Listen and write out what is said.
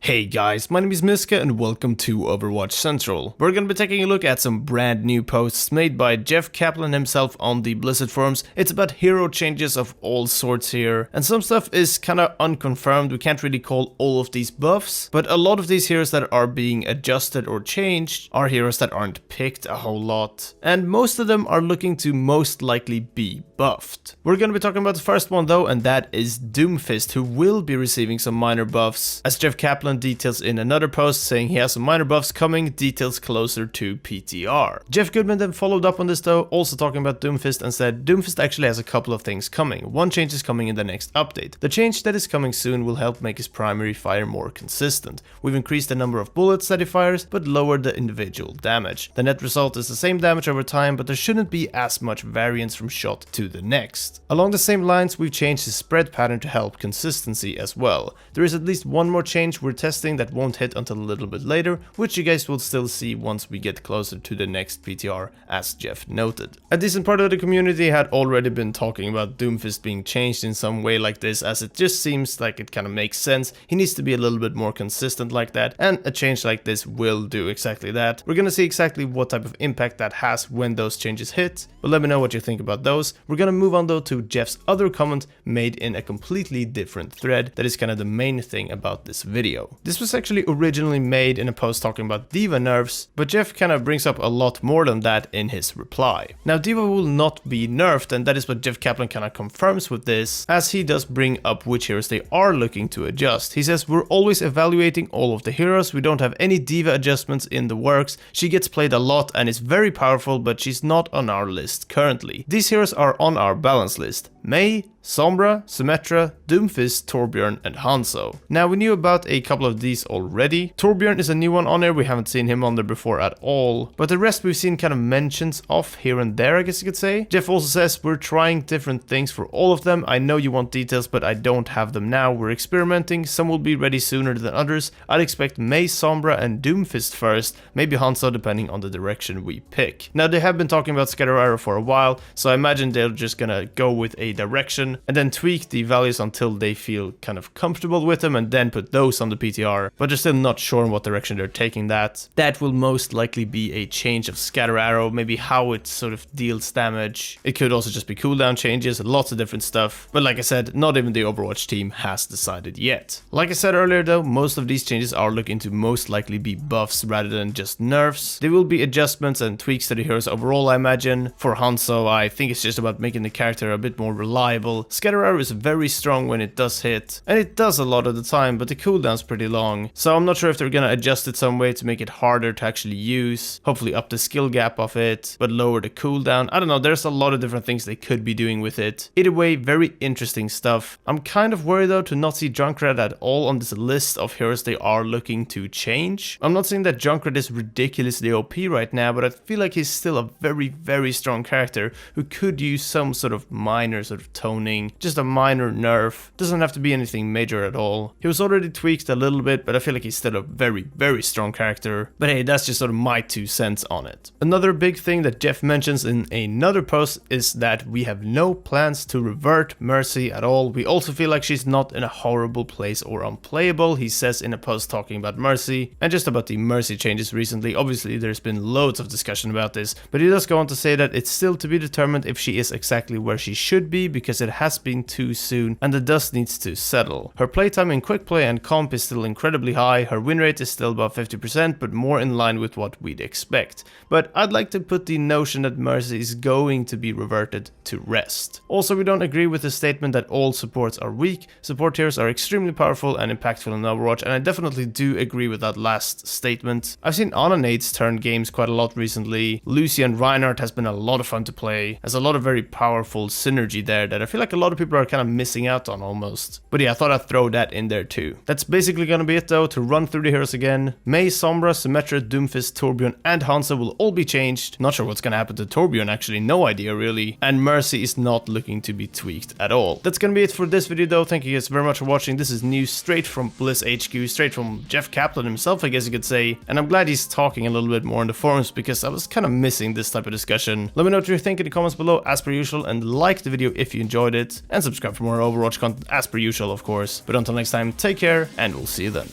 Hey guys, my name is Miska and welcome to Overwatch Central. We're gonna be taking a look at some brand new posts made by Geoff Kaplan himself on the Blizzard forums. It's about hero changes of all sorts here, and some stuff is kinda unconfirmed. We can't really call all of these buffs, but a lot of these heroes that are being adjusted or changed are heroes that aren't picked a whole lot, and most of them are looking to most likely be buffed. We're gonna be talking about the first one though, and that is Doomfist, who will be receiving some minor buffs, as Geoff Kaplan details in another post saying he has some minor buffs coming, details closer to PTR. Geoff Goodman then followed up on this though, also talking about Doomfist, and said Doomfist actually has a couple of things coming. One change is coming in the next update. The change that is coming soon will help make his primary fire more consistent. We've increased the number of bullets that he fires, but lowered the individual damage. The net result is the same damage over time, but there shouldn't be as much variance from shot to the next. Along the same lines, we've changed his spread pattern to help consistency as well. There is at least one more change we're testing that won't hit until a little bit later, which you guys will still see once we get closer to the next PTR, as Geoff noted. A decent part of the community had already been talking about Doomfist being changed in some way like this, as it just seems like it kind of makes sense. He needs to be a little bit more consistent like that, and a change like this will do exactly that. We're gonna see exactly what type of impact that has when those changes hit, but let me know what you think about those. We're gonna move on though to Geoff's other comment made in a completely different thread that is kind of the main thing about this video. This was actually originally made in a post talking about D.Va nerfs, but Geoff kind of brings up a lot more than that in his reply. Now D.Va will not be nerfed, and that is what Geoff Kaplan kind of confirms with this, as he does bring up which heroes they are looking to adjust. He says, we're always evaluating all of the heroes, we don't have any D.Va adjustments in the works. She gets played a lot and is very powerful, but she's not on our list currently. These heroes are on our balance list: Mei, Sombra, Symmetra, Doomfist, Torbjorn, and Hanzo. Now, we knew about a couple of these already. Torbjorn is a new one on there, we haven't seen him on there before at all, but the rest we've seen kind of mentions of here and there, I guess you could say. Geoff also says, we're trying different things for all of them. I know you want details, but I don't have them now. We're experimenting, some will be ready sooner than others. I'd expect Mei, Sombra, and Doomfist first, maybe Hanzo depending on the direction we pick. Now, they have been talking about Scatter Arrow for a while, so I imagine they're just gonna go with a direction and then tweak the values until they feel kind of comfortable with them, and then put those on the PTR, but they're still not sure in what direction they're taking that. That will most likely be a change of Scatter Arrow, maybe how it sort of deals damage. It could also just be cooldown changes, lots of different stuff, but like I said, not even the Overwatch team has decided yet. Like I said earlier though, most of these changes are looking to most likely be buffs rather than just nerfs. There will be adjustments and tweaks to the heroes overall, I imagine. For Hanzo, I think it's just about making the character a bit more reliable. Scatter Arrow is very strong when it does hit, and it does a lot of the time, but the cooldown's pretty long, so I'm not sure if they're gonna adjust it some way to make it harder to actually use, hopefully up the skill gap of it, but lower the cooldown. I don't know, there's a lot of different things they could be doing with it. Either way, very interesting stuff. I'm kind of worried though to not see JUNKRAT at all on this list of heroes they are looking to change. I'm not saying that JUNKRAT is ridiculously OP right now, but I feel like he's still a very strong character who could use some sort of minor sort of toning, just a minor nerf. Doesn't have to be anything major at all. He was already tweaked a little bit, but I feel like he's still a very strong character. But hey, that's just sort of my 2 cents on it. Another big thing that Geoff mentions in another post is that we have no plans to revert Mercy at all. We also feel like she's not in a horrible place or unplayable, he says in a post talking about Mercy, and just about the Mercy changes recently. Obviously, there's been loads of discussion about this, but he does go on to say that it's still to be determined if she is exactly where she should be, because it has been too soon and the dust needs to settle. Her playtime in quick play and comp is still incredibly high, her win rate is still above 50%, but more in line with what we'd expect. But I'd like to put the notion that Mercy is going to be reverted to rest. Also, we don't agree with the statement that all supports are weak. Support heroes are extremely powerful and impactful in Overwatch, and I definitely do agree with that last statement. I've seen Anna-nades turn games quite a lot recently. Lucy and Reinhardt has been a lot of fun to play. There's a lot of very powerful synergy there that I feel like a lot of people are kind of missing out on almost. But yeah, I thought I'd throw that in there too. That's basically gonna be it though. To run through the heroes again: Mei, Sombra, Symmetra, Doomfist, Torbjorn, and Hanzo will all be changed. Not sure what's gonna happen to Torbjorn, actually, no idea really. And Mercy is not looking to be tweaked at all. That's gonna be it for this video though. Thank you guys very much for watching. This is news straight from Blizz HQ, straight from Geoff Kaplan himself, I guess you could say. And I'm glad he's talking a little bit more in the forums, because I was kind of missing this type of discussion. Let me know what you think in the comments below as per usual, and like the video if you enjoyed it, and subscribe for more Overwatch content as per usual, of course. But until next time, take care, and we'll see you then.